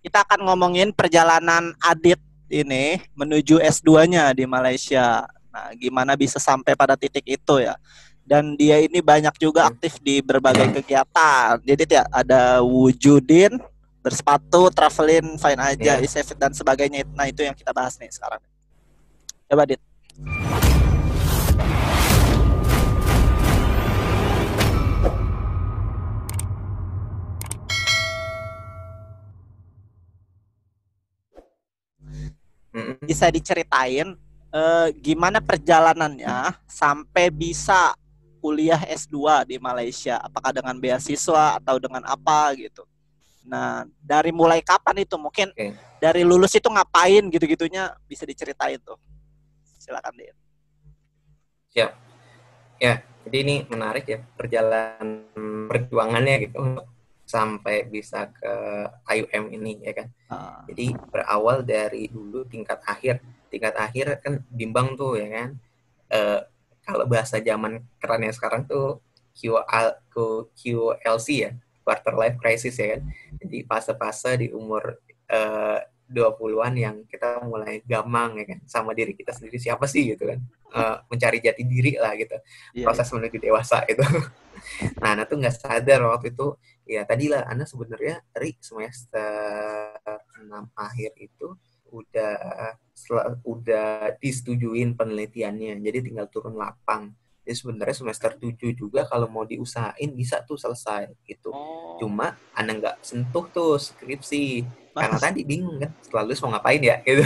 kita akan ngomongin perjalanan Adit ini menuju S2-nya di Malaysia. Nah, gimana bisa sampai pada titik itu ya? Dan dia ini banyak juga Ya. aktif di berbagai kegiatan. Jadi ya ada wujudin, bersepatu, traveling, fine aja, Ya. isefit dan sebagainya. Nah, itu yang kita bahas nih sekarang. Coba Dit. Mm-mm. Bisa diceritain gimana perjalanannya sampai bisa kuliah S2 di Malaysia? Apakah dengan beasiswa atau dengan apa gitu? Nah, dari mulai kapan itu? Mungkin Oke. dari lulus itu ngapain gitu-gitunya bisa diceritain tuh. Silakan deh. Siap. Ya, jadi ini menarik ya perjalanan perjuangannya gitu untuk sampai bisa ke IUM ini ya kan. Uh, Jadi berawal dari dulu tingkat akhir kan bimbang tuh ya kan. Eh, Kalau bahasa zaman kerennya sekarang tuh QLC ya, quarter life crisis ya kan. Jadi fase-fase di umur 20-an yang kita mulai gamang ya kan sama diri kita sendiri siapa sih gitu kan. Mencari jati diri lah gitu. iya, iya. Proses menuju dewasa itu. Nah, Ana tuh nggak sadar waktu itu ya tadilah Ana sebenarnya dari semester 6 akhir itu udah udah disetujuin penelitiannya. Jadi tinggal turun lapang. Jadi sebenarnya semester 7 juga kalau mau diusahain bisa tuh selesai gitu. Oh, Cuma Ana nggak sentuh tuh skripsi karena mas, tadi bingung kan setelah lulus mau ngapain ya gitu.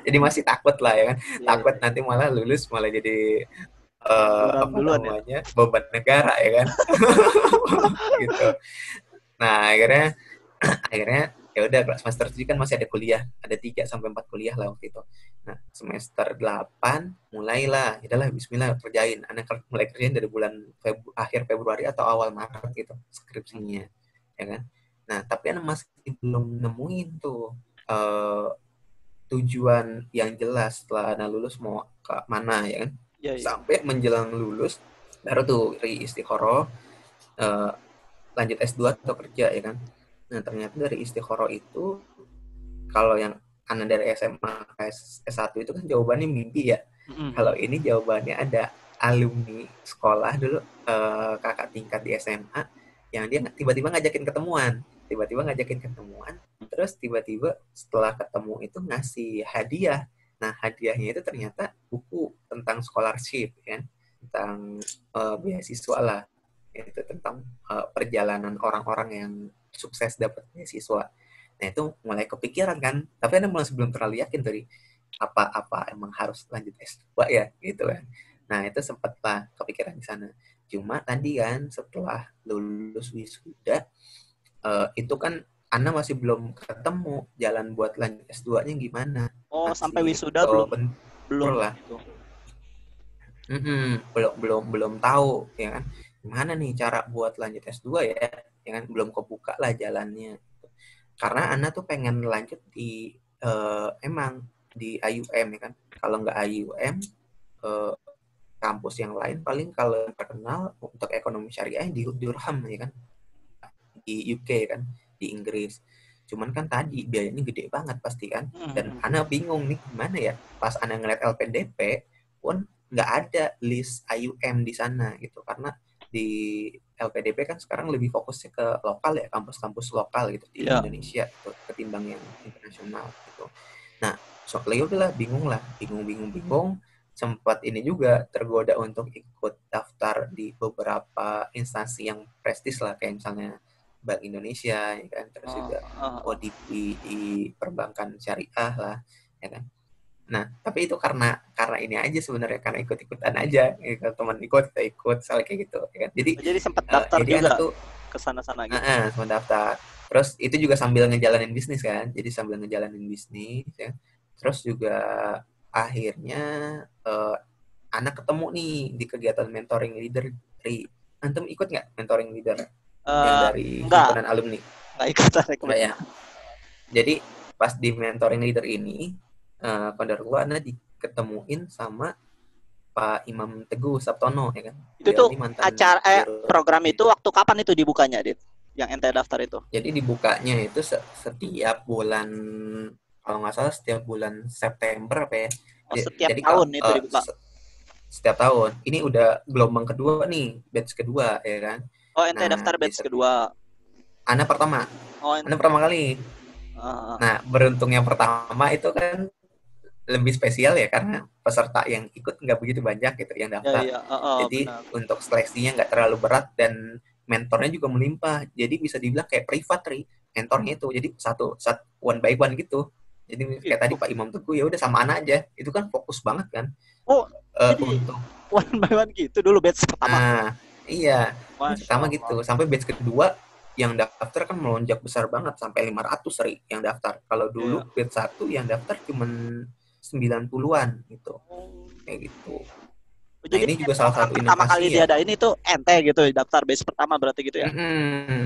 Jadi masih takut lah ya kan. iya, iya, Takut iya. nanti malah lulus malah jadi Pengangguran apa duluan ya. namanya beban negara ya kan gitu. Nah akhirnya ya udah semester 7 kan masih ada kuliah, ada 3 sampai 4 kuliah lah waktu itu. Nah semester 8 mulailah, ya udahlah Bismillah kerjain. Anak mulai kerjain dari bulan akhir Februari atau awal Maret gitu skripsinya, ya kan. Nah tapi anak masih belum nemuin tuh uh, tujuan yang jelas setelah anak lulus mau ke mana ya kan. Iya, iya. Sampai menjelang lulus baru tuh istikharah lanjut S2 atau kerja ya kan. Nah ternyata dari istikharah itu kalau yang anak dari SMA ke S1 itu kan jawabannya mimpi ya. Kalau Mm-mm. ini jawabannya ada alumni sekolah dulu kakak tingkat di SMA yang dia tiba-tiba ngajakin ketemuan, terus tiba-tiba setelah ketemu itu ngasih hadiah. Nah hadiahnya itu ternyata buku tentang scholarship kan, tentang beasiswa lah, itu tentang perjalanan orang-orang yang sukses dapat beasiswa. Nah itu mulai kepikiran kan, tapi Anda masih belum terlalu yakin dari apa emang harus lanjut S2 ya gitu kan. Nah itu sempatlah kepikiran di sana. Cuma tadi kan setelah lulus wisuda itu kan Anda masih belum ketemu jalan buat lanjut S2-nya gimana. Oh, sampai Masih wisuda belum bentur belum lah. itu. Belum tahu ya kan. Gimana nih cara buat lanjut S2 ya? Ya kan belum kebuka lah jalannya. Karena Ana tuh pengen lanjut di emang di IUM ya kan. Kalau nggak IUM kampus yang lain paling kalau terkenal untuk ekonomi syariah di Durham ya kan, di UK kan, di Inggris. Cuman kan tadi biayanya gede banget pasti kan. Dan Mm-mm. Ana bingung nih gimana ya. Pas Ana ngeliat LPDP pun nggak ada list IUM di sana gitu. Karena di LPDP kan sekarang lebih fokusnya ke lokal ya, kampus-kampus lokal gitu di Iya. Indonesia gitu, ketimbang yang internasional gitu. Nah, soalnya udahlah bingung, sempat ini juga tergoda untuk ikut daftar di beberapa instansi yang prestis lah kayak misalnya Bank Indonesia ya kan, terus Oh, juga ODP di perbankan syariah lah ya kan. Nah tapi itu karena ini aja sebenarnya, karena ikut-ikutan aja ya, teman ikut kita ikut soal kayak gitu ya kan. Jadi jadi sempat daftar jadi anak juga tuh ke sana-sana gitu. semua daftar, terus itu juga sambil ngejalanin bisnis kan, jadi sambil ngejalanin bisnis ya. Terus juga akhirnya uh, anak ketemu nih di kegiatan mentoring leader dari antum, ikut nggak mentoring leader yang Eh, dari enggak, himpunan alumni? enggak ikutan Enggak ya. rekomendasi. Jadi pas di mentoring leader ini, Qadarullah Ana diketemuin sama Pak Imam Teguh Sabtono ya kan. Itu Beliau tuh ini mantan acara dirut. program itu waktu kapan itu dibukanya, Dit? yang ente daftar itu? Jadi dibukanya itu setiap bulan, kalau nggak salah setiap bulan September apa ya. Oh, setiap Jadi tahun itu dibuka. setiap tahun. Ini udah gelombang kedua nih, batch kedua ya kan. Oh, ente Nah, daftar batch kedua. Ana pertama. Oh, Ana pertama kali. uh, Nah, beruntung yang pertama itu kan lebih spesial ya karena peserta yang ikut nggak begitu banyak gitu yang ya daftar. iya, Jadi benar. untuk seleksinya nggak terlalu berat dan mentornya juga melimpah. Jadi bisa dibilang kayak privat mentornya itu. Jadi satu one by one gitu. Jadi kayak tadi Itu. Pak Imam Teguh ya udah sama anak aja. Itu kan fokus banget kan Oh, jadi untuk one by one gitu dulu batch pertama. iya, batch Masya pertama Allah. gitu. Sampai batch kedua yang daftar kan melonjak besar banget sampai 500 yang daftar. Kalau Iya. dulu batch satu yang daftar cuma 90-an gitu. Oh, Kayak gitu. Nah, jadi ini juga salah program satu pertama kali inovasi ya. diadain itu ente gitu, daftar batch pertama berarti gitu ya? Mm-mm.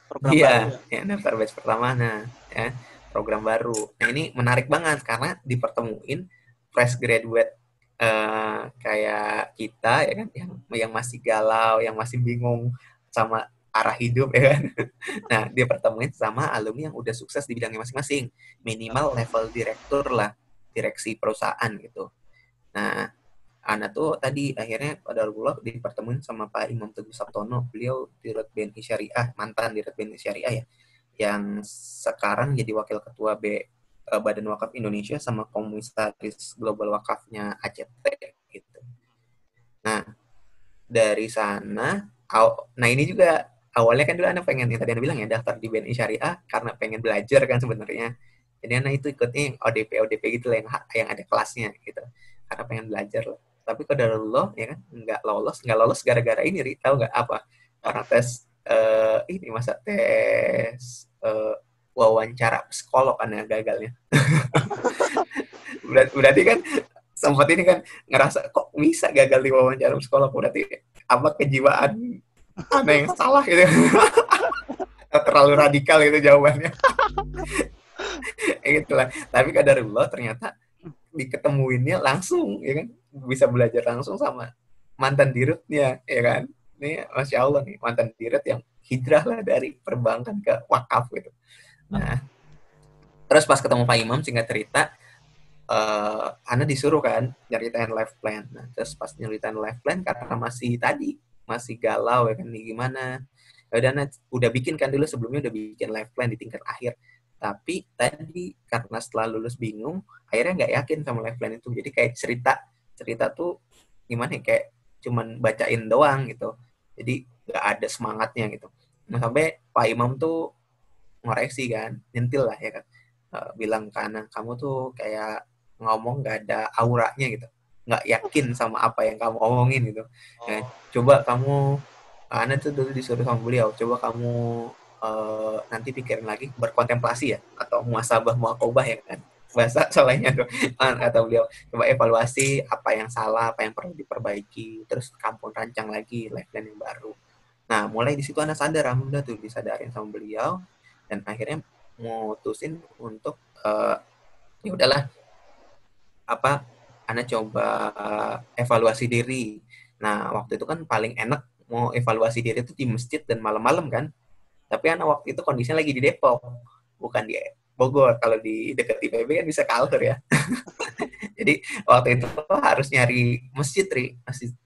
Program Iya, baru ya? ya daftar batch pertama. Nah, ya, program baru. Nah, ini menarik banget karena dipertemuin fresh graduate kayak kita ya kan yang masih galau, yang masih bingung sama arah hidup ya kan. Nah, dia pertemuin sama alumni yang udah sukses di bidangnya masing-masing. Minimal level direktur lah, direksi perusahaan gitu. Nah, Ana tuh tadi akhirnya pada Rasulullah dipertemuin sama Pak Imam Teguh Sabtono. Beliau Dirut BNI Syariah, mantan Dirut BNI Syariah ya, yang sekarang jadi wakil ketua Badan Wakaf Indonesia sama komisaris global wakafnya ACT gitu. Nah, dari sana, nah ini juga awalnya kan dulu Ana pengen, yang tadi Ana bilang ya, daftar di BNI Syariah karena pengen belajar kan sebenarnya. Jadi Ana itu ikutnya yang ODP gitu lah, yang ada kelasnya gitu. Karena pengen belajar lah. Tapi kalau ya kan nggak lolos gara-gara ini, tahu nggak apa? Karena tes ini masa tes wawancara psikolog kan yang gagalnya. Berarti kan sempat ini kan ngerasa kok bisa gagal di wawancara psikolog, berarti apa kejiwaan ada yang salah gitu. Terlalu radikal itu jawabannya. Itulah. Tapi kadarullah ternyata diketemuinnya langsung ya kan, bisa belajar langsung sama mantan dirutnya ya kan. Ini Masya Allah nih, mantan dirut yang hijrah lah dari perbankan ke wakaf gitu. Nah, terus pas ketemu Pak Imam, singkat cerita, Ana disuruh kan nyeritain life plan. Nah, terus pas nyeritain life plan karena masih galau ya kan, nih gimana. Ya udah, udah bikin kan dulu sebelumnya, udah bikin life plan di tingkat akhir. Tapi tadi karena setelah lulus bingung, akhirnya nggak yakin sama life plan itu. Jadi kayak cerita tuh gimana ya, kayak cuman bacain doang gitu. Jadi nggak ada semangatnya gitu. Nah, sampai Pak Imam tuh ngoreksi kan, nyentil lah ya kan. Bilang ke Ana, kamu tuh kayak ngomong gak ada auranya gitu, nggak yakin sama apa yang kamu omongin gitu. Ya, Oh, coba kamu, Ana tuh dulu disuruh sama beliau, coba kamu nanti pikirin lagi, berkontemplasi ya, atau muasabah muakobah ya kan, bahasa soalnya tuh. Kata beliau, coba evaluasi apa yang salah, apa yang perlu diperbaiki, terus kamu rancang lagi life plan yang baru. Nah, mulai di situ Ana sadar, alhamdulillah tuh disadarin sama beliau, dan akhirnya mutusin untuk ya udahlah, apa, Ana coba evaluasi diri. Nah, waktu itu kan paling enak mau evaluasi diri itu di masjid dan malam-malam kan. Tapi Ana waktu itu kondisinya lagi di Depok, bukan di Bogor. Kalau di dekat IPB kan bisa kalor ya. Jadi waktu itu harus nyari masjid,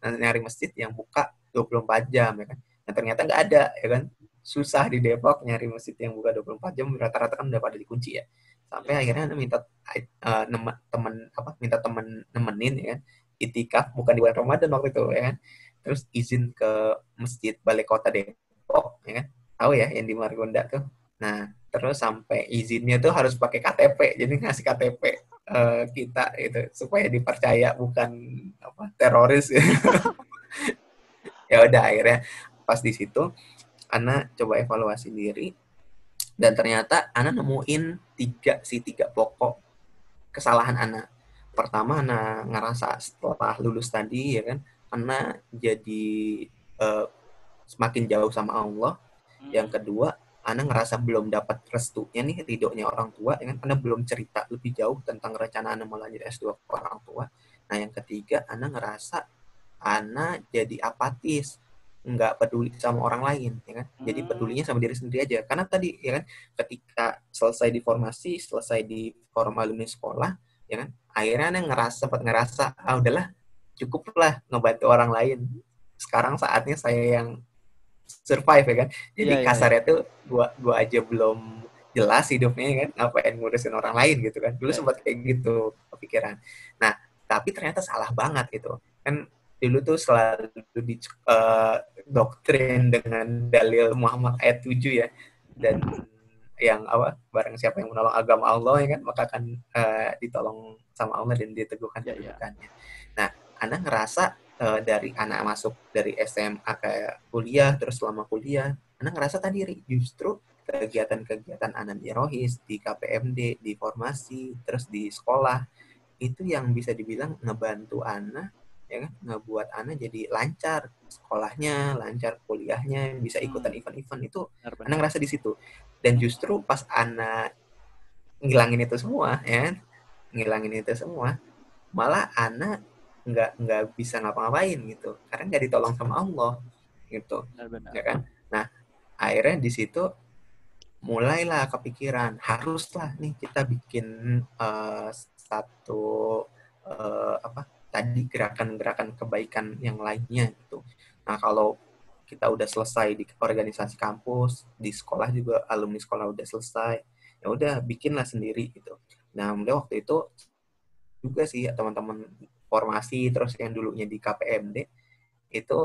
nyari masjid yang buka 24 jam ya kan. Nah, ternyata nggak ada ya kan. Susah di Depok nyari masjid yang buka 24 jam, rata-rata kan udah pada dikunci ya. Sampai iya. akhirnya minta minta temen nemenin ya kan. Itikaf bukan di bulan Ramadan waktu itu ya kan. Terus izin ke Masjid Balai Kota Depok ya kan. Tahu ya yang di Margonda tuh. Nah, terus sampai izinnya tuh harus pakai KTP. Jadi ngasih KTP kita itu supaya dipercaya bukan apa teroris. Ya udah, akhirnya pas di situ Ana coba evaluasi diri, dan ternyata Ana nemuin tiga pokok kesalahan Ana. Pertama, Ana ngerasa setelah lulus tadi ya kan, Ana jadi semakin jauh sama Allah. Hmm. Yang kedua, Ana ngerasa belum dapat restunya nih, ridhonya orang tua, ya kan? Ana belum cerita lebih jauh tentang rencana Ana mau lanjut S2 ke orang tua. Nah, yang ketiga, Ana ngerasa Ana jadi apatis. nggak peduli sama orang lain, ya kan? Jadi pedulinya sama diri sendiri aja. Karena tadi, ya kan, ketika selesai di formasi, selesai di forum alumni sekolah, ya kan, akhirnya sempat ngerasa, ah udahlah, cukup lah ngebantu orang lain. Sekarang saatnya saya yang survive, ya kan. Jadi Iya, iya, iya. kasarnya tuh gua aja belum jelas hidupnya, ya kan, ngapain ngurusin orang lain gitu kan. Dulu Iya, iya. sempat kayak gitu kepikiran. Nah, tapi ternyata salah banget gitu. Kan dulu tuh selalu di doktrin dengan dalil Muhammad ayat 7 ya. Dan yang apa, barang siapa yang menolong agama Allah, ya kan, maka akan ditolong sama Allah dan diteguhkan Iya, iya. kedudukannya. Nah, Anda ngerasa dari anak masuk dari SMA kayak kuliah, terus selama kuliah, Anda ngerasa tadi justru kegiatan-kegiatan anak di Rohis, di KPMD, di formasi, terus di sekolah, itu yang bisa dibilang ngebantu Ana, ya kan, ngebuat Ana jadi lancar sekolahnya, lancar kuliahnya, bisa ikutan event-event itu. Ana Benar-benar. ngerasa di situ. Dan justru pas Ana ngilangin itu semua, ya kan, ngilangin itu semua, malah Ana nggak bisa ngapa-ngapain gitu, karena nggak ditolong sama Allah gitu, Benar-benar. ya kan. Nah, akhirnya di situ mulailah kepikiran, haruslah nih kita bikin satu apa tadi, gerakan-gerakan kebaikan yang lainnya gitu. Nah, kalau kita udah selesai di organisasi kampus, di sekolah juga alumni sekolah udah selesai, ya udah bikinlah sendiri gitu. Nah, mulai waktu itu juga sih teman-teman formasi terus yang dulunya di KPMD itu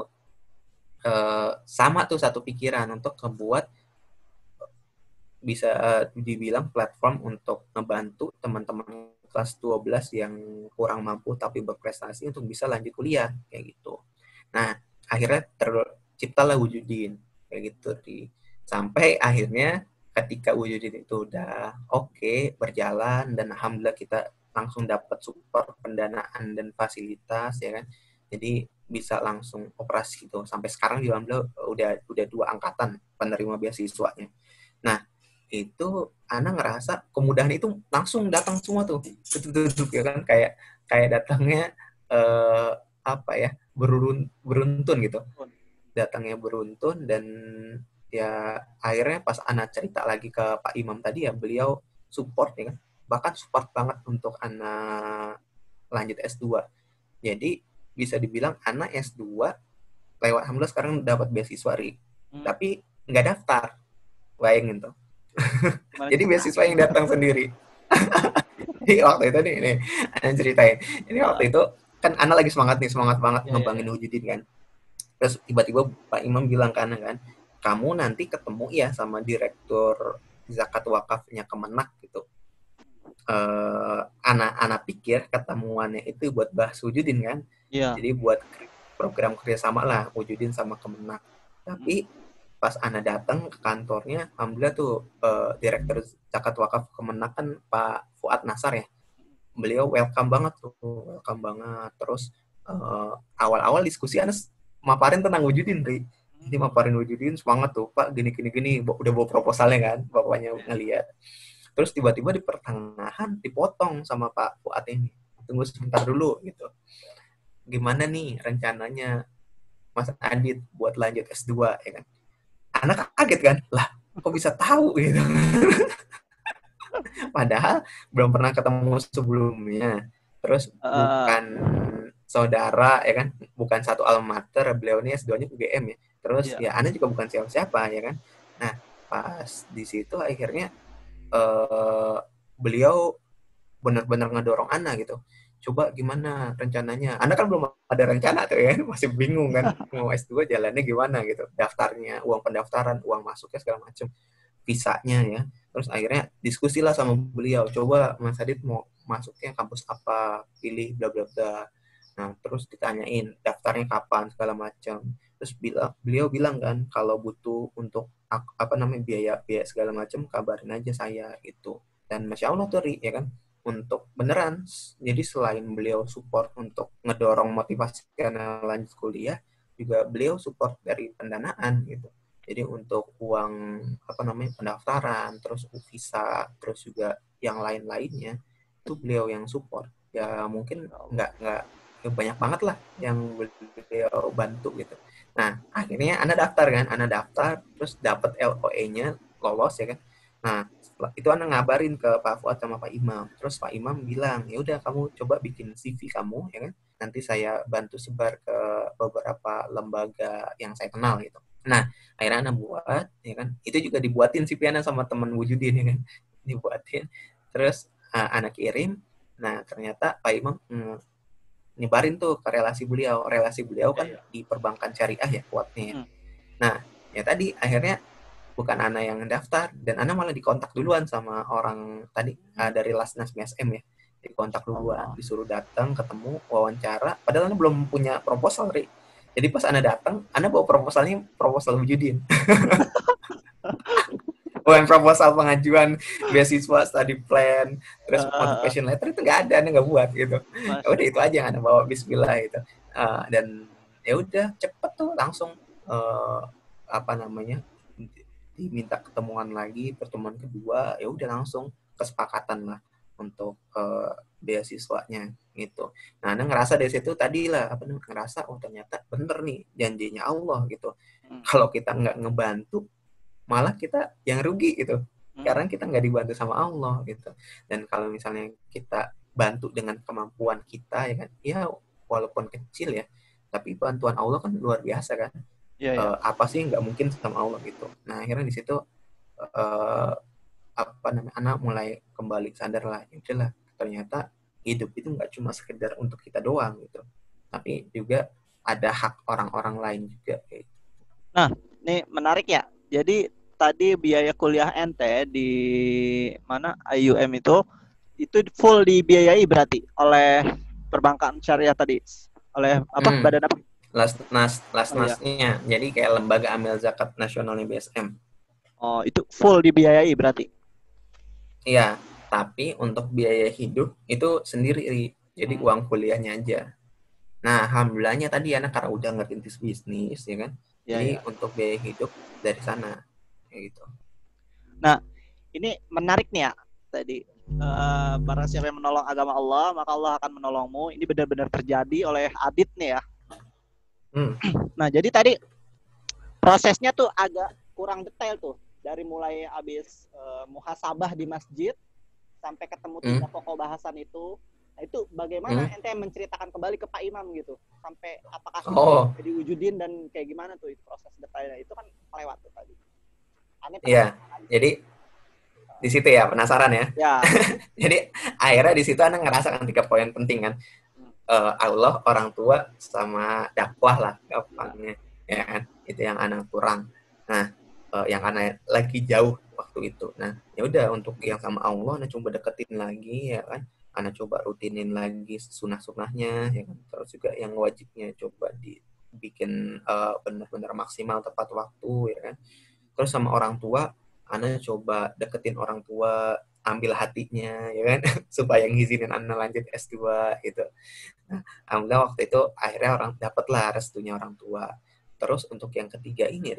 sama tuh satu pikiran untuk membuat bisa dibilang platform untuk ngebantu teman-teman kelas 12 yang kurang mampu tapi berprestasi untuk bisa lanjut kuliah kayak gitu. Nah, akhirnya terciptalah Wujudin kayak gitu sampai akhirnya ketika Wujudin itu udah oke, berjalan, dan alhamdulillah kita langsung dapat support pendanaan dan fasilitas, ya kan. Jadi bisa langsung operasi gitu. Sampai sekarang juga alhamdulillah udah 2 angkatan penerima beasiswanya. Nah, itu Ana ngerasa kemudahan itu langsung datang semua tuh, duduk ya kan, kayak kayak datangnya eh, apa ya, beruntun gitu, datangnya beruntun. Dan ya akhirnya pas Ana cerita lagi ke Pak Imam tadi, ya beliau support, ya kan, bahkan support banget untuk Ana lanjut S2. Jadi bisa dibilang Ana S2 lewat, alhamdulillah sekarang dapat beasiswa tapi nggak daftar, bayangin tuh. Gimana Jadi beasiswa yang datang sendiri. Jadi waktu itu nih Ana ceritain. Jadi waktu Ah, itu kan Ana lagi semangat banget ya, ya, ngembangin ya. Wujudin kan. Terus tiba-tiba Pak Imam bilang ke Ana kan, kamu nanti ketemu ya sama direktur zakat wakafnya Kemenak gitu. Anak-anak pikir ketemuannya itu buat bahas Wujudin kan. Iya. Jadi buat program kerjasama lah Wujudin sama Kemenak. Mm, Tapi pas Ana datang ke kantornya, alhamdulillah tuh direktur zakat wakaf Kemenak kan Pak Fuad Nasar ya. Beliau welcome banget tuh, welcome banget. Terus awal-awal diskusi Ana maparin tentang Wujudin, Jadi maparin Wujudin, semangat tuh Pak, gini udah bawa proposalnya kan, bapaknya ngeliat. Terus tiba-tiba di pertengahan dipotong sama Pak Fuad ini. Tunggu sebentar dulu gitu. Gimana nih rencananya Mas Adit buat lanjut S2, ya kan? Anak kaget kan, lah kok bisa tahu gitu. Padahal belum pernah ketemu sebelumnya. Terus ah, bukan saudara, ya kan, bukan satu alma mater, beliau ini S2-nya UGM ya. Terus iya. ya Anda juga bukan siapa-siapa, ya kan. Nah, pas di situ akhirnya eh, beliau benar-benar ngedorong Ana gitu. Coba gimana rencananya? Anda kan belum ada rencana tuh, ya, masih bingung kan mau S2 jalannya gimana gitu. Daftarnya, uang pendaftaran, uang masuknya segala macam, visanya ya. Terus akhirnya diskusi lah sama beliau. Coba Mas Adit mau masuknya kampus apa, pilih bla bla bla. Nah, terus ditanyain daftarnya kapan segala macam. Terus beliau bilang kan kalau butuh untuk apa namanya biaya biaya segala macam, kabarin aja saya gitu. Dan masya Allah tuh ya kan, untuk beneran. Jadi selain beliau support untuk ngedorong motivasi karena lanjut kuliah, juga beliau support dari pendanaan gitu. Jadi untuk uang apa namanya pendaftaran, terus visa, terus juga yang lain-lainnya itu beliau yang support. Ya mungkin Ya Allah. nggak ya banyak banget lah yang beliau bantu gitu. Nah, akhirnya Ana daftar, terus dapat LOE-nya, lolos ya kan. Nah, setelah itu Ana ngabarin ke Pak Fuad sama Pak Imam. Terus Pak Imam bilang, ya udah kamu coba bikin CV kamu ya kan. Nanti saya bantu sebar ke beberapa lembaga yang saya kenal gitu. Nah, akhirnya Ana buat ya kan. Itu juga dibuatin CV Ana sama teman Wujudin ya kan. Dibuatin. Terus Ana kirim. Nah, ternyata Pak Imam nyebarin tuh ke relasi beliau Ya, kan ya. di perbankan syariah ya kuatnya ya. Hmm. Nah ya tadi akhirnya bukan Ana yang daftar dan Ana malah dikontak duluan sama orang tadi dari Lasnas BSM ya, dikontak Masya duluan, Allah. disuruh datang ketemu wawancara padahal Ana belum punya proposal Ri. Jadi pas Ana datang Ana bawa proposal Wujudin. Bukan proposal pengajuan beasiswa, study plan, terus Eh, motivation letter itu nggak ada, Anda nggak buat gitu. Ya Masya udah itu aja Allah. yang Anda bawa, Bismillah itu. Dan ya udah cepet tuh langsung apa namanya diminta ketemuan lagi, pertemuan kedua, ya udah langsung kesepakatan lah untuk beasiswanya gitu. Nah, Anda ngerasa dari situ tadi lah apa namanya ngerasa oh ternyata bener nih janjinya Allah gitu. Hmm. Kalau kita nggak ngebantu malah kita yang rugi gitu Hmm. karena kita nggak dibantu sama Allah gitu. Dan kalau misalnya kita bantu dengan kemampuan kita ya kan ya walaupun kecil ya tapi bantuan Allah kan luar biasa kan. Ya, ya. Apa sih nggak mungkin sama Allah gitu. Nah akhirnya di situ eh, apa namanya anak mulai kembali sadar lah ya udahlah ternyata hidup itu nggak cuma sekedar untuk kita doang gitu tapi juga ada hak orang-orang lain juga gitu. Nah, ini menarik ya. Jadi tadi biaya kuliah ente di mana IUM itu full dibiayai berarti oleh perbankan syariah tadi. Oleh apa? Hmm. Badan apa? Oh iya. Lasnasnya jadi kayak lembaga amil zakat nasionalnya BSM. Oh, itu full dibiayai berarti. Iya, tapi untuk biaya hidup itu sendiri, jadi Hmm. uang kuliahnya aja. Nah, alhamdulillahnya tadi anak karena udah ngerintis bisnis, ya kan. Ya, Jadi ya. untuk biaya hidup dari sana, kayak gitu. Nah, ini menarik nih ya tadi. Barang siapa yang menolong agama Allah, maka Allah akan menolongmu. Ini benar-benar terjadi oleh Adit nih ya. Hmm. Nah, jadi tadi prosesnya tuh agak kurang detail tuh. Dari mulai habis muhasabah di masjid sampai ketemu Hmm. 3 pokok bahasan itu. Nah, itu bagaimana Hmm. ente menceritakan kembali ke Pak Imam gitu. Sampai apakah sudah Oh, jadi wujudin dan kayak gimana tuh itu proses detailnya. Itu kan lewat tuh tadi. Aneh iya. penasaran. Jadi di situ ya penasaran ya. Ya. Jadi akhirnya di situ anak ngerasa kan 3 poin penting kan. Allah, orang tua, sama dakwah lah Ya. gampangnya, ya kan? Itu yang anak kurang. Nah, yang anak lagi jauh waktu itu. Nah, ya udah untuk yang sama Allah, anak coba deketin lagi, ya kan? Anak coba rutinin lagi sunah-sunahnya, ya kan? Terus juga yang wajibnya coba dibikin benar-benar maksimal tepat waktu, ya kan? Terus sama orang tua, anak coba deketin orang tua, ambil hatinya, ya kan? Supaya ngizinin anak lanjut S2 gitu. Nah, alhamdulillah waktu itu akhirnya orang dapatlah restunya orang tua. Terus untuk yang ketiga ini,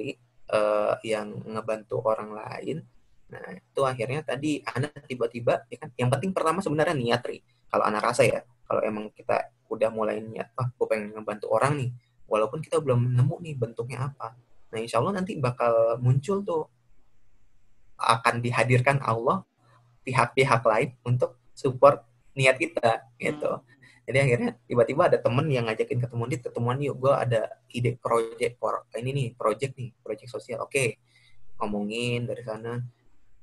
yang ngebantu orang lain, nah itu akhirnya tadi anak tiba-tiba, ya kan, yang penting pertama sebenarnya niat, Ri. Kalau anak rasa ya, kalau emang kita udah mulai niat, gue pengen ngebantu orang nih, walaupun kita belum nemu nih bentuknya apa. Nah, insya Allah nanti bakal muncul tuh, akan dihadirkan Allah pihak-pihak lain untuk support niat kita Hmm. gitu. Jadi akhirnya tiba-tiba ada temen yang ngajakin ketemuan yuk, gue ada ide ini nih, project sosial. Oke, ngomongin dari sana,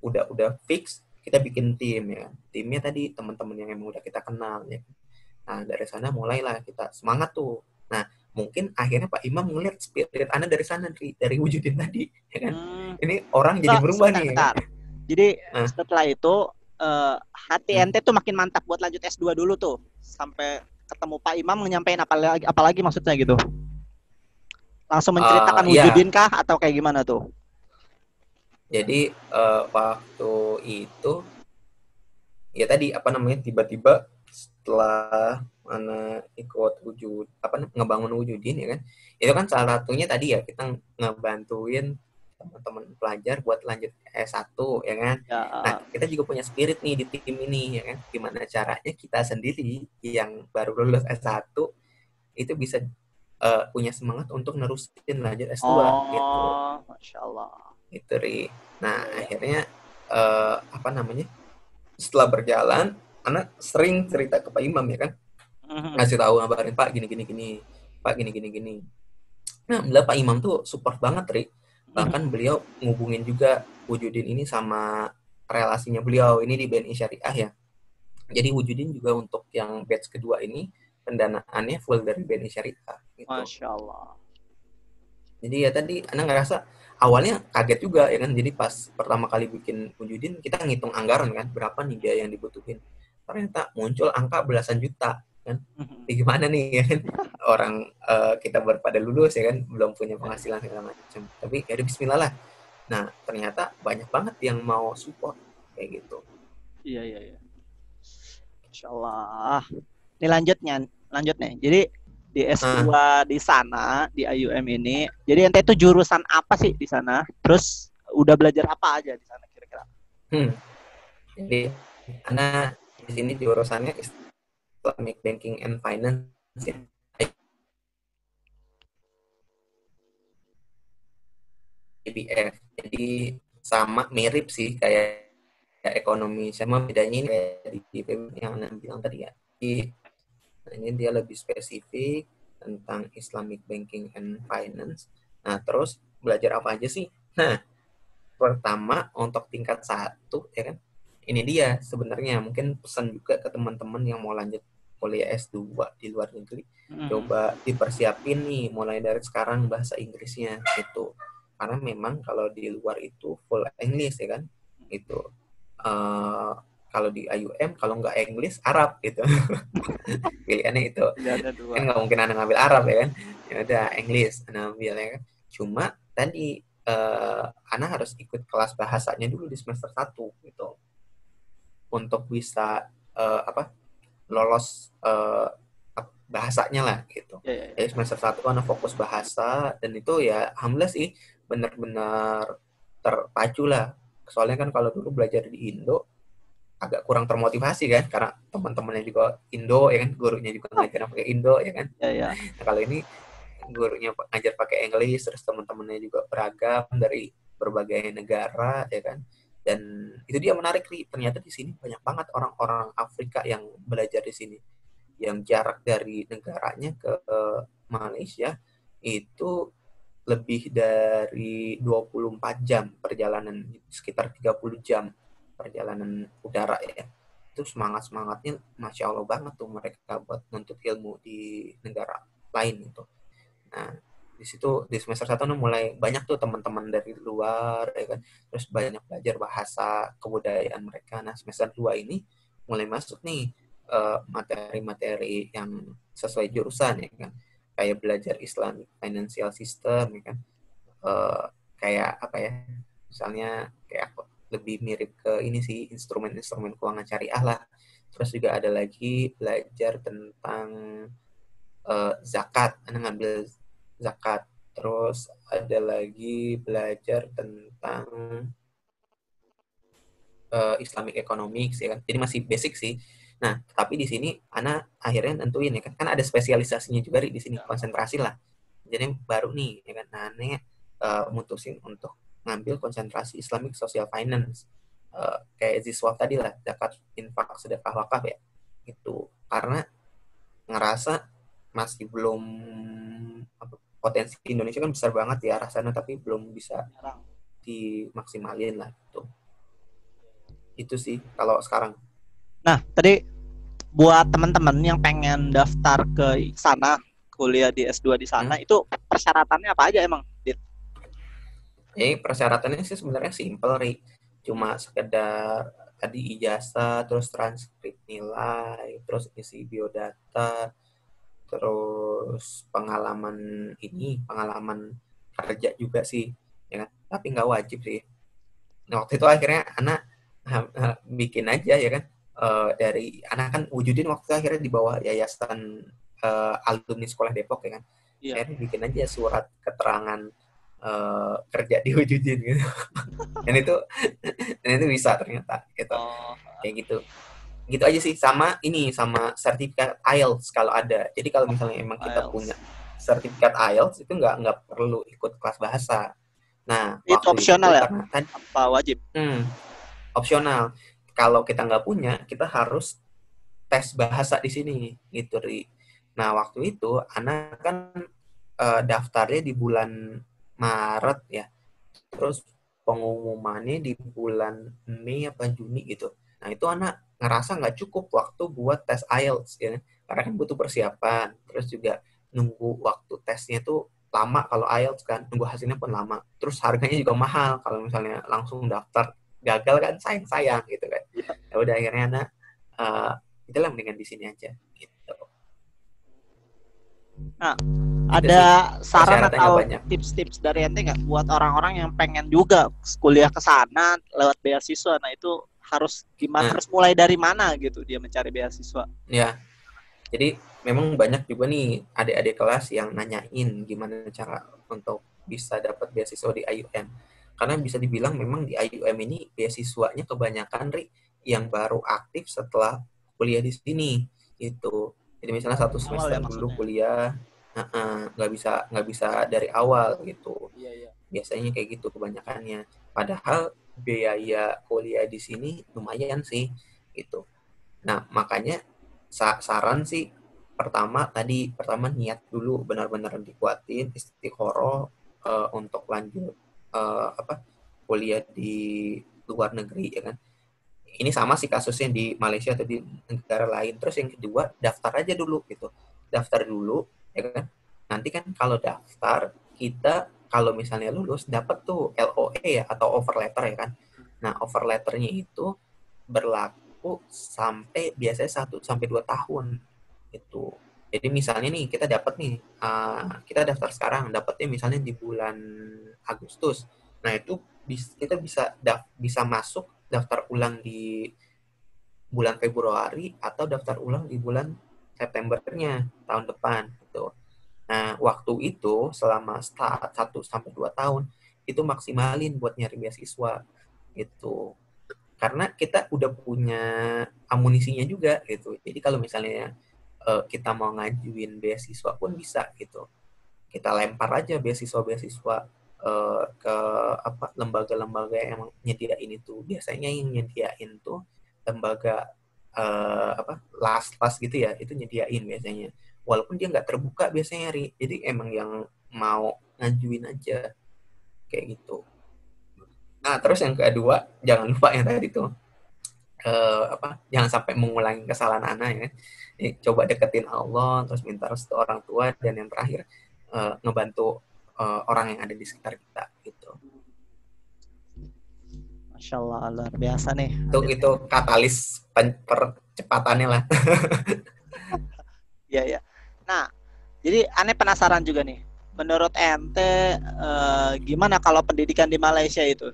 udah fix, kita bikin tim ya. Timnya tadi teman-teman yang emang udah kita kenal ya. Nah dari sana mulailah kita semangat tuh. Nah mungkin akhirnya Pak Imam ngeliat spirit Anda dari sana, dari wujudin tadi, ya kan. Hmm. Ini orang jadi berubah nih, ya kan. Sebentar. Jadi Nah, setelah itu hati hmm. ente tuh makin mantap buat lanjut S2 dulu tuh. Sampai ketemu Pak Imam menyampaikan apalagi maksudnya gitu. Langsung menceritakan Ya, wujudin kah atau kayak gimana tuh? jadi waktu itu ya tadi apa namanya tiba-tiba setelah mana ikut wujud apa ngebangun wujudin ya kan itu kan salah satunya tadi ya kita ngebantuin teman-teman pelajar buat lanjut S1 ya kan. Ya, Nah kita juga punya spirit nih di tim ini ya kan gimana caranya kita sendiri yang baru lulus S1 itu bisa punya semangat untuk nerusin lanjut S2 gitu. Oh, Masya Allah. Itu Ri. Nah, Iya, iya. akhirnya apa namanya? Setelah berjalan, anak sering cerita ke Pak Imam ya kan, Mhm. ngasih tahu ngabarin Pak gini gini gini, Pak gini gini gini. Nah, beliau Pak Imam tuh support banget, Ri. Bahkan Mhm. beliau ngubungin juga Wujudin ini sama relasinya beliau ini di BNI Syariah ya. Jadi Wujudin juga untuk yang batch kedua ini pendanaannya full dari BNI Syariah gitu. Masya Allah. Jadi ya tadi Anda ngerasa awalnya kaget juga ya kan. Jadi pas pertama kali bikin Wujudin kita ngitung anggaran kan berapa nih biaya yang dibutuhin. Ternyata muncul angka belasan juta kan. Mhm. Ya, gimana nih ya kan orang kita baru pada lulus ya kan belum punya Iya, iya. penghasilan segala macam. Tapi ya udah Bismillah lah. Nah ternyata banyak banget yang mau support kayak gitu. Iya, iya, iya. Masya Allah. Ini lanjutnya, lanjut nih. Jadi di Nah, S2 di sana di IUM ini. Jadi ente itu jurusan apa sih di sana? Terus udah belajar apa aja di sana kira-kira? hmm, jadi karena di sini jurusannya Islamic Banking and Finance ya. Mhm. IBF. Jadi sama mirip sih kayak ekonomi sama bedanya ini kayak di IPB yang Anda bilang tadi ya. Nah, ini dia lebih spesifik tentang Islamic Banking and Finance. Nah, terus belajar apa aja sih? Nah, pertama untuk tingkat 1 ya kan. Ini dia sebenarnya mungkin pesan juga ke teman-teman yang mau lanjut kuliah S2 di luar negeri. Mhm. Coba dipersiapin nih mulai dari sekarang bahasa Inggrisnya itu. Karena memang kalau di luar itu full English ya kan. Itu uh, kalau di IUM kalau nggak English Arab gitu. Pilihannya itu. Pilihannya Kan dua. nggak mungkin Anda ngambil Arab ya kan. Ya udah English Anda ambil ya kan. Cuma tadi Ana harus ikut kelas bahasanya dulu di semester 1 gitu untuk bisa apa lolos bahasanya lah gitu. Ya, ya, Jadi ya. semester 1 Ana fokus bahasa dan itu ya alhamdulillah sih benar-benar terpacu lah. Soalnya kan kalau dulu belajar di Indo agak kurang termotivasi kan karena teman-temannya juga Indo ya kan gurunya juga ngajar pakai Indo ya kan. Ya, ya. Nah, kalau ini gurunya ngajar pakai English terus teman-temannya juga beragam dari berbagai negara ya kan dan itu dia menarik nih ternyata di sini banyak banget orang-orang Afrika yang belajar di sini yang jarak dari negaranya ke Malaysia itu lebih dari 24 jam perjalanan sekitar 30 jam perjalanan udara ya itu semangat-semangatnya Masya Allah banget tuh mereka buat nuntut ilmu di negara lain itu. Nah, di situ di semester 1 mulai banyak tuh teman-teman dari luar ya kan. Terus banyak belajar bahasa kebudayaan mereka. Nah, semester 2 ini mulai masuk nih materi-materi yang sesuai jurusan ya kan. Kayak belajar Islamic Financial System ya kan. Kayak apa ya? Misalnya kayak lebih mirip ke ini sih instrumen-instrumen keuangan syariah lah. Terus juga ada lagi belajar tentang zakat, Anda ngambil zakat. Terus ada lagi belajar tentang Islamic Economics ya kan. Jadi masih basic sih. Nah, tapi di sini Ana akhirnya nentuin ya kan. Kan ada spesialisasinya juga di sini, konsentrasi lah. Jadi baru nih ya kan. Nah, Ana mutusin untuk ngambil konsentrasi Islamic Social Finance. Kayak Ziswaf tadi lah, zakat, infak, sedekah, wakaf ya. Itu karena ngerasa masih belum potensi Indonesia kan besar banget ya arah sana tapi belum bisa Jarang. dimaksimalin lah gitu. Itu sih kalau sekarang. Nah, tadi buat teman-teman yang pengen daftar ke sana, kuliah di S2 di Hmm? sana, itu persyaratannya apa aja emang, Dit? Persyaratannya sih sebenarnya simple, Ri. Cuma sekedar tadi ijazah, terus transkrip nilai, terus isi biodata, terus pengalaman kerja juga sih, ya kan? Tapi nggak wajib sih. Nah, waktu itu akhirnya anak bikin aja ya kan. Dari anak kan wujudin waktu itu akhirnya di bawah yayasan alumni sekolah Depok ya kan. Iya. Akhirnya bikin aja surat keterangan kerja diwujudin gitu. Dan itu dan itu bisa ternyata gitu. Oh, Kayak gitu. Gitu aja sih sama ini sama sertifikat IELTS kalau ada. Jadi kalau misalnya emang kita punya IELTS. sertifikat IELTS itu nggak perlu ikut kelas bahasa. Nah, Itu waktu itu opsional ya? karena tadi Apa wajib? opsional. Kalau kita nggak punya, kita harus tes bahasa di sini gitu, Ri. Nah, waktu itu anak kan daftarnya di bulan Maret ya. Terus pengumumannya di bulan Mei apa Juni gitu. Nah, itu anak ngerasa nggak cukup waktu buat tes IELTS ya. Karena kan butuh persiapan. Terus juga nunggu waktu tesnya tuh lama kalau IELTS kan. Nunggu hasilnya pun lama. Terus harganya juga mahal kalau misalnya langsung daftar gagal kan sayang-sayang gitu kan. Ya. Ya udah akhirnya anak itulah mendingan di sini aja gitu. Nah, Itu sih ada saran persyaratannya nggak atau banyak. tips-tips dari ente nggak buat orang-orang yang pengen juga kuliah ke sana lewat beasiswa? Nah, itu harus gimana? Nah, Harus mulai dari mana gitu dia mencari beasiswa? ya, jadi memang banyak juga nih adik-adik kelas yang nanyain gimana cara untuk bisa dapat beasiswa di IUM. Karena bisa dibilang memang di IUM ini beasiswanya kebanyakan Ri, yang baru aktif setelah kuliah di sini gitu. Jadi misalnya Oh, satu awal semester ya dulu maksudnya. kuliah, nggak bisa dari awal gitu. Iya, iya. Biasanya kayak gitu kebanyakannya. Padahal biaya kuliah di sini lumayan sih gitu. Nah, makanya saran sih pertama niat dulu benar-benar dikuatin istiqoroh untuk lanjut kuliah di luar negeri ya kan. Ini sama sih kasusnya di Malaysia atau di negara lain. Terus yang kedua, daftar aja dulu gitu. Daftar dulu ya kan. Nanti kan kalau daftar kita kalau misalnya lulus dapat tuh LOE ya atau offer letter ya kan. Nah, offer letternya itu berlaku sampai biasanya 1 sampai 2 tahun itu. Jadi misalnya nih kita dapat nih kita daftar sekarang dapatnya misalnya di bulan Agustus. Nah itu kita bisa masuk daftar ulang di bulan Februari atau daftar ulang di bulan Septembernya tahun depan gitu. Nah waktu itu selama 1 sampai 2 tahun itu maksimalin buat nyari beasiswa gitu karena kita udah punya amunisinya juga gitu. Jadi kalau misalnya kita mau ngajuin beasiswa pun bisa gitu. Kita lempar aja beasiswa-beasiswa ke apa lembaga-lembaga yang nyediain itu. Biasanya yang nyediain tuh lembaga apa las-las gitu ya, itu nyediain biasanya. Walaupun dia nggak terbuka biasanya, Ri. Jadi emang yang mau ngajuin aja kayak gitu. Nah, terus yang kedua, jangan lupa yang tadi tuh jangan sampai mengulangi kesalahan anak ya. Coba deketin Allah, terus minta restu orang tua, dan yang terakhir ngebantu orang yang ada di sekitar kita gitu. Masya Allah, luar biasa nih. Itu katalis percepatannya lah. Iya, iya. Nah, jadi aneh penasaran juga nih. Menurut ente gimana kalau pendidikan di Malaysia itu?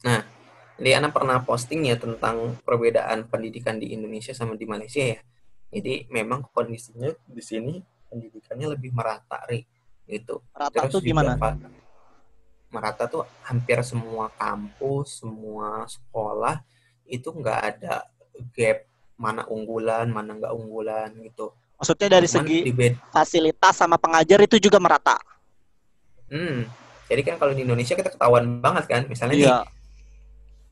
Nah, jadi Ana pernah posting ya tentang perbedaan pendidikan di Indonesia sama di Malaysia ya. Jadi memang kondisinya di sini pendidikannya lebih merata, Ri, gitu. Rata Terus tuh juga gimana? merata tuh hampir semua kampus, semua sekolah itu nggak ada gap mana unggulan, mana nggak unggulan gitu. Maksudnya dari Cuman segi di bed, fasilitas sama pengajar itu juga merata? jadi kan kalau di Indonesia kita ketahuan banget kan, misalnya nih Iya,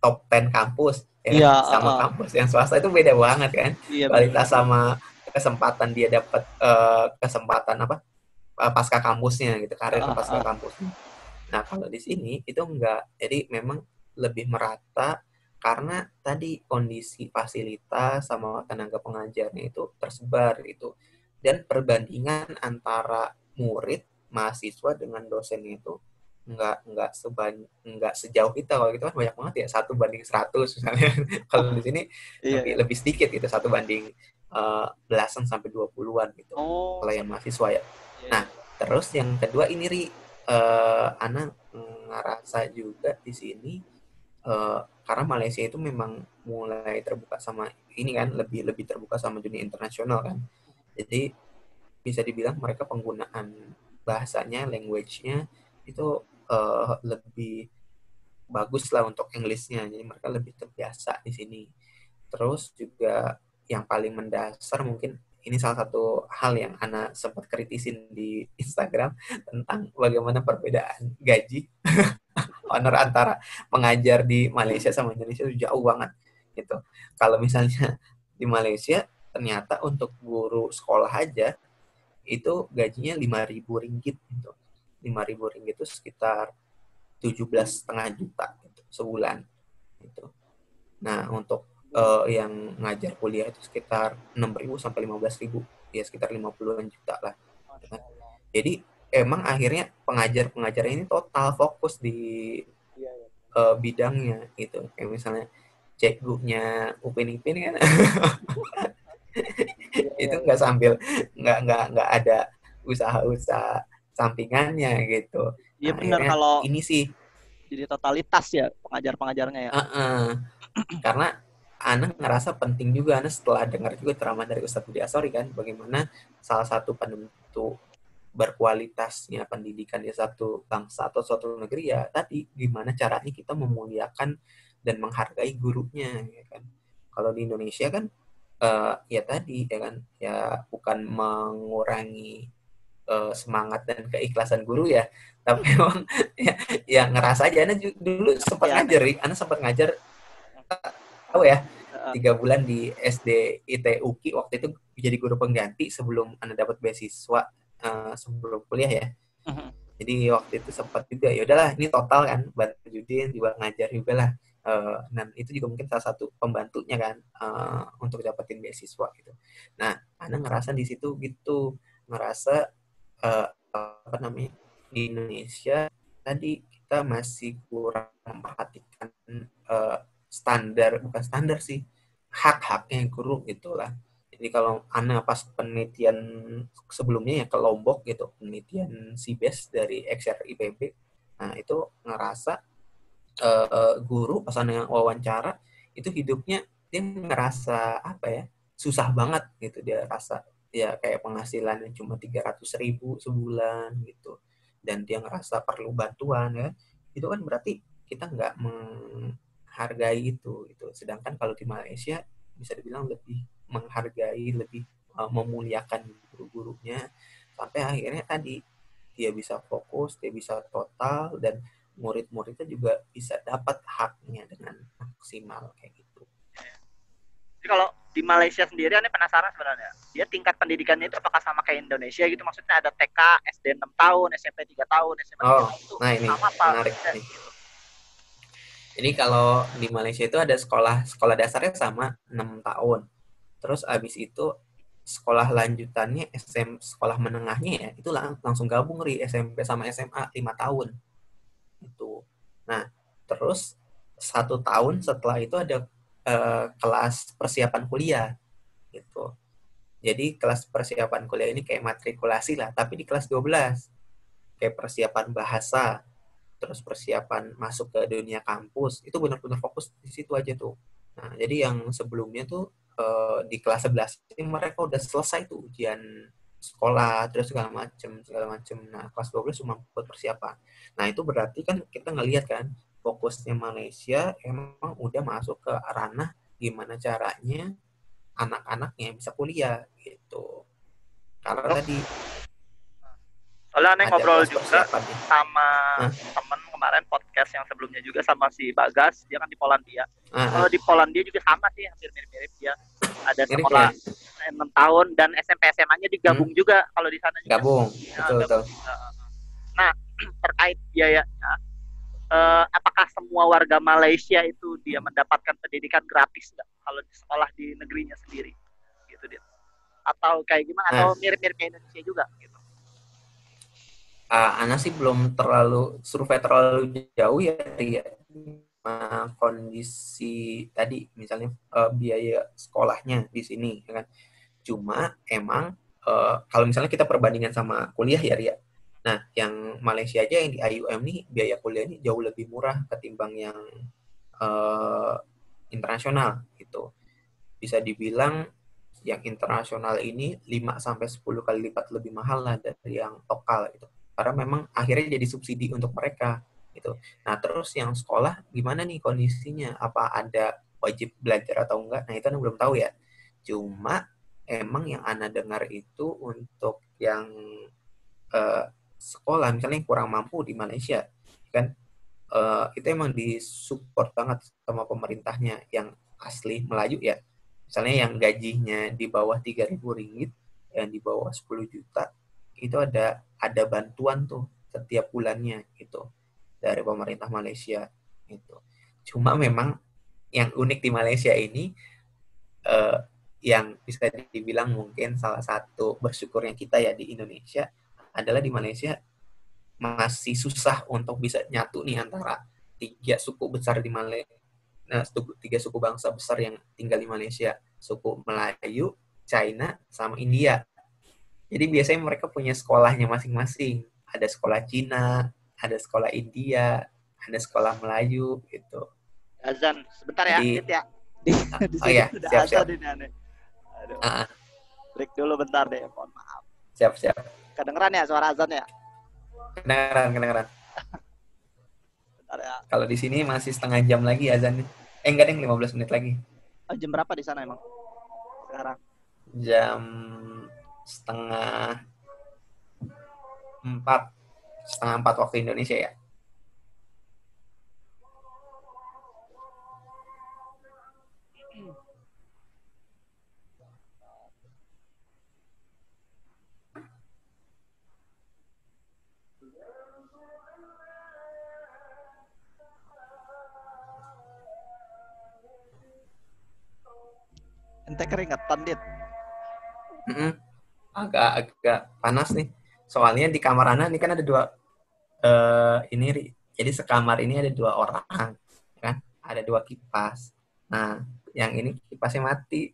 top 10 kampus ya kan, iya, sama kampus yang swasta itu beda banget kan, iya kualitas benar-benar. sama kesempatan dia dapat kesempatan apa pasca kampusnya gitu, karir pasca kampusnya. Nah, kalau di sini itu enggak. Jadi memang lebih merata karena tadi kondisi fasilitas sama tenaga pengajarnya itu tersebar gitu. Dan perbandingan antara murid, mahasiswa dengan dosennya itu enggak sejauh kita. Kalau gitu kan banyak banget ya 1 banding 100 misalnya. Oh, Kalau di sini iya, lebih iya. lebih sedikit gitu 1 banding belasan sampai 20-an gitu. Oh, Kalau yang sampai mahasiswa ya. iya, Nah, iya. terus yang kedua ini Ri, Ana ngerasa juga di sini karena Malaysia itu memang mulai terbuka sama ini kan lebih lebih terbuka sama dunia internasional kan. Jadi bisa dibilang mereka penggunaan bahasanya, language-nya itu lebih bagus lah untuk English-nya. Jadi mereka lebih terbiasa di sini. Terus juga yang paling mendasar mungkin ini salah satu hal yang Ana sempat kritisin di Instagram tentang bagaimana perbedaan gaji honor antara pengajar di Malaysia sama Indonesia itu jauh banget gitu. Kalau misalnya di Malaysia ternyata untuk guru sekolah aja itu gajinya 5.000 ringgit gitu. 5.000 ringgit itu sekitar 17,5 juta gitu, sebulan gitu. Nah, untuk yang ngajar kuliah itu sekitar 6.000 sampai 15.000, ya sekitar 50-an juta lah. Jadi emang akhirnya pengajar ini total fokus di bidangnya gitu. Kayak misalnya cekgunya Upin Ipin kan itu nggak sambil nggak ada usaha-usaha sampingannya gitu. Iya Nah, benar, akhirnya kalau ini sih jadi totalitas ya pengajar-pengajarnya ya. karena Ana ngerasa penting juga, Ana setelah dengar juga ceramah dari Ustadz Budi Asori kan, bagaimana salah satu penentu berkualitasnya pendidikan di satu bangsa atau suatu negeri ya tadi gimana caranya kita memuliakan dan menghargai gurunya ya kan. Kalau di Indonesia kan ya tadi ya kan, ya bukan mengurangi semangat dan keikhlasan guru ya, tapi emang ya ngerasa aja. Ana dulu sempat Ya, ngajar, Ana sempat ngajar tahu ya 3 bulan di SD IT UKI waktu itu jadi guru pengganti sebelum Anda dapat beasiswa sebelum kuliah ya. Jadi waktu itu sempat juga ya udahlah ini total kan bantu Judin juga ngajar juga lah. Dan itu juga mungkin salah satu pembantunya kan untuk dapetin beasiswa gitu. Nah, Anda ngerasa di situ gitu, ngerasa apa namanya di Indonesia tadi kita masih kurang memperhatikan bukan standar sih, hak-haknya guru gitulah. Jadi kalau Ana pas penelitian sebelumnya ya ke Lombok gitu, penelitian CBES dari XR IPB, nah itu ngerasa guru pas Ana wawancara itu hidupnya dia ngerasa apa ya, susah banget gitu, dia rasa ya kayak penghasilannya cuma 300.000 sebulan gitu, dan dia ngerasa perlu bantuan ya, itu kan berarti kita nggak menghargai itu. Sedangkan kalau di Malaysia bisa dibilang lebih menghargai, lebih memuliakan guru-gurunya, sampai akhirnya tadi dia bisa fokus, dia bisa total, dan murid-muridnya juga bisa dapat haknya dengan maksimal kayak gitu. Jadi kalau di Malaysia sendiri, Anda penasaran sebenarnya, dia tingkat pendidikannya itu apakah sama kayak Indonesia gitu? Maksudnya ada TK, SD 6 tahun, SMP 3 tahun, SMA 3 tahun itu nah ini sama apa? menarik nih. Jadi kalau di Malaysia itu ada sekolah dasarnya sama 6 tahun. Terus abis itu sekolah lanjutannya sekolah menengahnya ya itu langsung gabung SMP sama SMA 5 tahun itu. Nah, terus 1 tahun setelah itu ada kelas persiapan kuliah gitu. Jadi kelas persiapan kuliah ini kayak matrikulasi lah, tapi di kelas 12. Kayak persiapan bahasa, terus persiapan masuk ke dunia kampus, itu benar-benar fokus di situ aja tuh. Nah, jadi yang sebelumnya tuh di kelas 11 ini mereka udah selesai tuh ujian sekolah, terus segala macam. Nah, kelas 12 cuma buat persiapan. Nah, itu berarti kan kita ngelihat kan, fokusnya Malaysia emang udah masuk ke ranah gimana caranya anak-anaknya bisa kuliah gitu. Karena tadi Soalnya Aneh ada ngobrol kelas juga persiapannya. sama temen kemarin podcast yang sebelumnya juga sama si Bagas, dia kan di Polandia. Kalau di Polandia juga sama sih, hampir mirip-mirip dia. Ada sekolah ya? 6 tahun dan SMP SMA-nya digabung juga kalau di sana juga. Gabung, betul. Nah, terkait biayanya, apakah semua warga Malaysia itu dia mendapatkan pendidikan gratis nggak kalau di sekolah di negerinya sendiri gitu dia, atau kayak gimana, atau mirip-mirip kayak Indonesia juga gitu? Ana sih belum survei terlalu jauh ya kondisi tadi misalnya biaya sekolahnya di sini ya kan. Cuma emang kalau misalnya kita perbandingan sama kuliah ya Ria. Nah, yang Malaysia aja yang di IUM nih biaya kuliahnya jauh lebih murah ketimbang yang internasional gitu. Bisa dibilang yang internasional ini 5 sampai 10 kali lipat lebih mahal lah dari yang lokal gitu. Karena memang akhirnya jadi subsidi untuk mereka gitu. Nah, terus yang sekolah gimana nih kondisinya? Apa ada wajib belajar atau enggak? Nah, itu kan belum tahu ya. Cuma emang yang Ana dengar itu untuk yang sekolah misalnya yang kurang mampu di Malaysia kan, itu emang disupport banget sama pemerintahnya yang asli Melayu ya. Misalnya yang gajinya di bawah 3.000 ringgit, yang di bawah 10 juta, itu ada bantuan tuh setiap bulannya gitu dari pemerintah Malaysia itu. Cuma memang yang unik di Malaysia ini, eh, yang bisa dibilang mungkin salah satu bersyukurnya kita ya di Indonesia adalah di Malaysia masih susah untuk bisa nyatu nih antara tiga suku besar di Malaysia, tiga suku bangsa besar yang tinggal di Malaysia, suku Melayu, China, sama India. Jadi biasanya mereka punya sekolahnya masing-masing. Ada sekolah Cina, ada sekolah India, ada sekolah Melayu gitu. Azan sebentar ya, Jadi Dit ya. Di oh sini ya, udah siap-siap. azan ini aneh. Aduh, Uh, break dulu bentar deh, mohon maaf. siap-siap. Kedengeran ya suara azan ya? Kedengeran. Bentar ya. Kalau di sini masih setengah jam lagi azannya. Enggak deh, 15 menit lagi. Oh, jam berapa di sana emang? Sekarang. Jam setengah 4, setengah 4 waktu Indonesia ya. Ente keringetan, Dit. Agak panas nih. Soalnya di kamar Ana ini kan ada dua, ini jadi sekamar ini ada 2 orang kan, ada 2 kipas. Nah, yang ini kipasnya mati.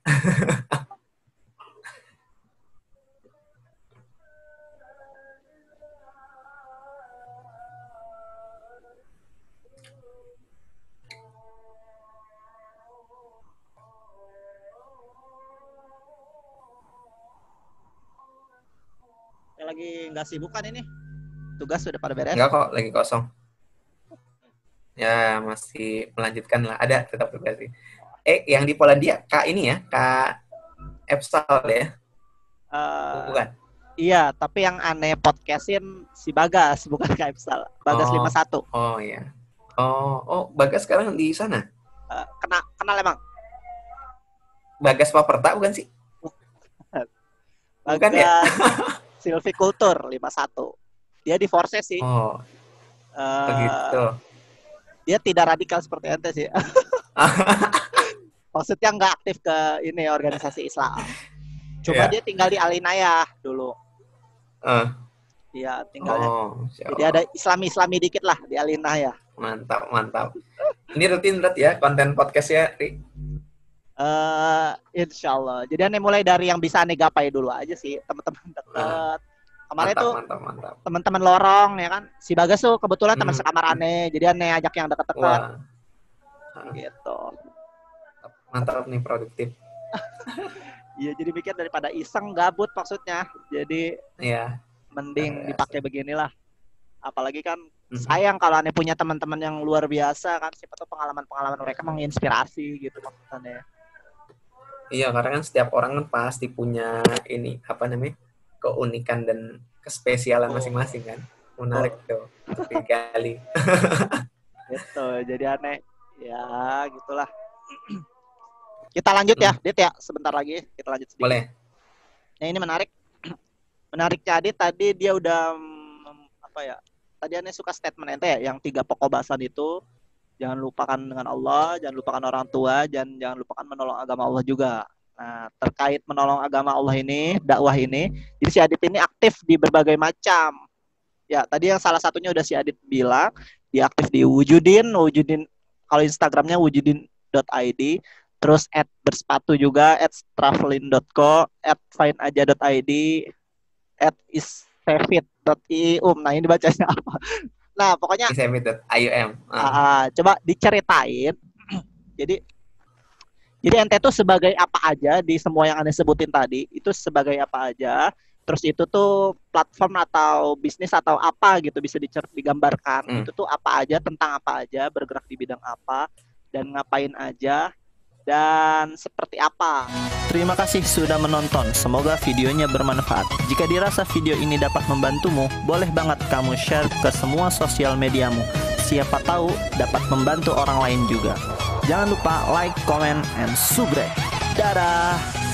Lagi nggak sibuk kan ini? Tugas sudah pada beres? Enggak kok, lagi kosong. Ya, masih melanjutkan lah. Ada tetap tugas sih. Yang di Polandia, Kak ini ya, Kak Epsal ya? Bukan? Iya, tapi yang aneh podcastin si Bagas, bukan Kak Epsal. Bagas 51. Oh ya. Oh, Bagas sekarang di sana? Kenal emang? Bagas Paperta bukan sih? Bukan ya? Bagas Silvicultur 51. Dia di Forces sih. Oh, begitu. Dia tidak radikal seperti ente sih. Maksudnya nggak aktif ke ini organisasi Islam. Cuma dia tinggal di Alinayah dulu. Iya, tinggalnya. Jadi ada Islami dikit lah di Alinayah. Mantap. Ini rutin berarti ya konten podcastnya, Ri? Insya Allah. Jadi aneh mulai dari yang bisa aneh gapai dulu aja sih, teman-teman dekat. Kemarin mantap. Teman-teman lorong ya kan. Si Bagas tuh kebetulan teman sekamar aneh, jadi aneh ajak yang dekat-dekat. Gitu. Mantap nih, produktif. Iya, jadi mikir daripada iseng gabut maksudnya. Jadi iya, mending dipakai beginilah. Apalagi kan sayang kalau aneh punya teman-teman yang luar biasa kan, siapa tahu pengalaman-pengalaman mereka menginspirasi gitu maksudnya. Iya, karena kan setiap orang kan pasti punya ini apa namanya, keunikan dan kespesialan masing-masing kan. Menarik tuh untuk digali. Gitu, jadi aneh ya gitulah. Kita lanjut ya, Dit ya, sebentar lagi kita lanjut sedikit. Boleh. Nah, ini menarik jadi tadi dia udah apa ya? Tadi aneh suka statement ente ya, yang 3 pokok bahasan itu. Jangan lupakan dengan Allah, jangan lupakan orang tua, jangan lupakan menolong agama Allah juga. Nah, terkait menolong agama Allah ini, dakwah ini, jadi si Adit ini aktif di berbagai macam. Ya, tadi yang salah satunya udah si Adit bilang, dia aktif di Wujudin kalau Instagramnya wujudin.id, terus @bersepatu juga, @travelin.co, @findaja.id, @isfevit.ium. Nah, ini bacanya apa? Nah, pokoknya isfevit.ium. Coba diceritain. Jadi ente tuh sebagai apa aja di semua yang Anda sebutin tadi, itu sebagai apa aja. Terus itu tuh platform atau bisnis atau apa gitu bisa digambarkan. Itu tuh apa aja, tentang apa aja, bergerak di bidang apa, dan ngapain aja. dan seperti apa. Terima kasih sudah menonton, semoga videonya bermanfaat. Jika dirasa video ini dapat membantumu, boleh banget kamu share ke semua sosial mediamu. Siapa tahu dapat membantu orang lain juga. Jangan lupa like, comment, and subscribe. Dadah!